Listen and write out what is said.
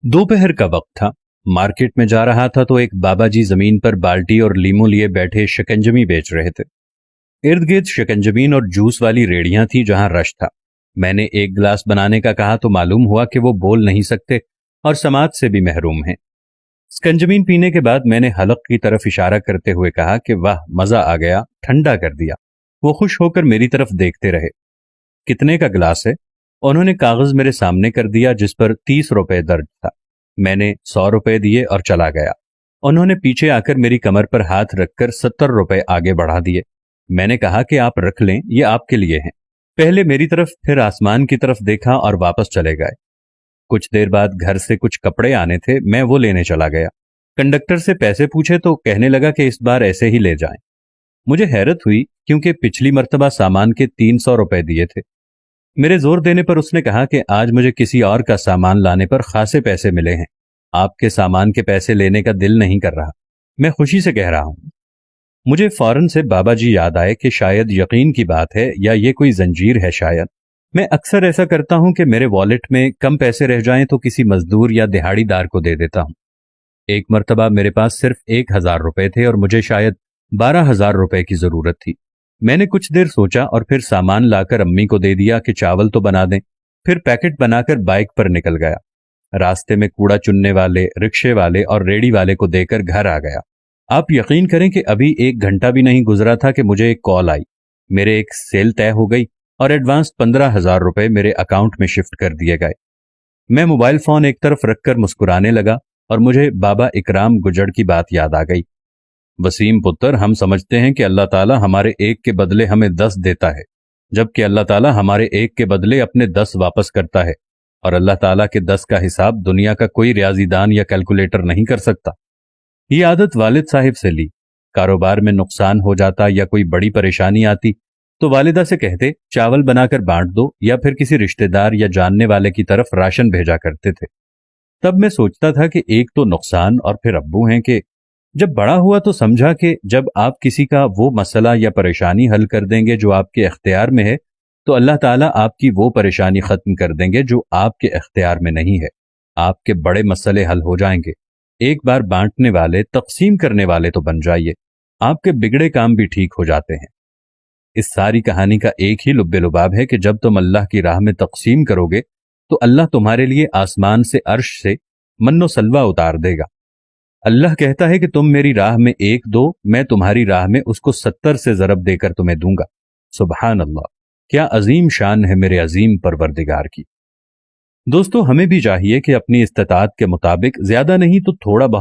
दोपहर का वक्त था। मार्केट में जा रहा था तो एक बाबा जी जमीन पर बाल्टी और लीमू लिए बैठे शिकंजमी बेच रहे थे। इर्द गिर्द शिकंजबीन और जूस वाली रेड़ियां थी जहां रश था। मैंने एक गिलास बनाने का कहा तो मालूम हुआ कि वो बोल नहीं सकते और समाज से भी महरूम हैं। शिकंजबीन पीने के बाद मैंने हलक की तरफ इशारा करते हुए कहा कि वाह, मजा आ गया, ठंडा कर दिया। वो खुश होकर मेरी तरफ देखते रहे। कितने का गिलास है? उन्होंने कागज मेरे सामने कर दिया जिस पर 30 रुपए दर्ज था। मैंने 100 रुपए दिए और चला गया। उन्होंने पीछे आकर मेरी कमर पर हाथ रखकर 70 रुपए आगे बढ़ा दिए। मैंने कहा कि आप रख लें, ये आपके लिए हैं। पहले मेरी तरफ फिर आसमान की तरफ देखा और वापस चले गए। कुछ देर बाद घर से कुछ कपड़े आने थे, मैं वो लेने चला गया। कंडक्टर से पैसे पूछे तो कहने लगा कि इस बार ऐसे ही ले जाएं। मुझे हैरत हुई क्योंकि पिछली मर्तबा सामान के 300 रुपए दिए थे। मेरे जोर देने पर उसने कहा कि आज मुझे किसी और का सामान लाने पर खासे पैसे मिले हैं, आपके सामान के पैसे लेने का दिल नहीं कर रहा। मैं खुशी से कह रहा हूं। मुझे फौरन से बाबा जी याद आए कि शायद यकीन की बात है या ये कोई जंजीर है। शायद मैं अक्सर ऐसा करता हूं कि मेरे वॉलेट में कम पैसे रह जाएं तो किसी मजदूर या दिहाड़ीदार को दे देता हूं। एक मर्तबा मेरे पास सिर्फ 1,000 रुपए थे और मुझे शायद 12,000 रुपए की जरूरत थी। मैंने कुछ देर सोचा और फिर सामान लाकर अम्मी को दे दिया कि चावल तो बना दें। फिर पैकेट बनाकर बाइक पर निकल गया। रास्ते में कूड़ा चुनने वाले, रिक्शे वाले और रेडी वाले को देकर घर आ गया। आप यकीन करें कि अभी 1 घंटा भी नहीं गुजरा था कि मुझे एक कॉल आई। मेरे एक सेल तय हो गई और एडवांस 15,000 रुपए मेरे अकाउंट में शिफ्ट कर दिए गए। मैं मोबाइल फोन एक तरफ रखकर मुस्कुराने लगा और मुझे बाबा इकराम गुजर की बात याद आ गई। वसीम पुत्र, हम समझते हैं कि अल्लाह ताला हमारे एक के बदले हमें 10 देता है, जबकि अल्लाह ताला हमारे एक के बदले अपने 10 वापस करता है, और अल्लाह ताला के 10 का हिसाब दुनिया का कोई रियाजीदान या कैलकुलेटर नहीं कर सकता। ये आदत वालिद साहिब से ली। कारोबार में नुकसान हो जाता या कोई बड़ी परेशानी आती तो वालिदा से कहते चावल बनाकर बांट दो, या फिर किसी रिश्तेदार या जानने वाले की तरफ राशन भेजा करते थे। तब मैं सोचता था कि एक तो नुकसान और फिर अब्बू हैं कि जब बड़ा हुआ तो समझा कि जब आप किसी का वो मसला या परेशानी हल कर देंगे जो आपके इख्तियार में है, तो अल्लाह ताला आपकी वो परेशानी खत्म कर देंगे जो आपके इख्तियार में नहीं है। आपके बड़े मसले हल हो जाएंगे। एक बार बांटने वाले, तकसीम करने वाले तो बन जाइए, आपके बिगड़े काम भी ठीक हो जाते हैं। इस सारी कहानी का एक ही लुब्बे लुबाब है कि जब तुम अल्लाह की राह में तकसीम करोगे तो अल्लाह तुम्हारे लिए आसमान से, अर्श से मन्नो सलवा उतार देगा। अल्लाह कहता है कि तुम मेरी राह में 1 दो, मैं तुम्हारी राह में उसको 70 से ज़रब देकर तुम्हें दूंगा। सुबहान अल्लाह, क्या अजीम शान है मेरे अजीम परवरदिगार की। दोस्तों, हमें भी चाहिए कि अपनी इस्तिताअत के मुताबिक ज्यादा नहीं तो थोड़ा बहुत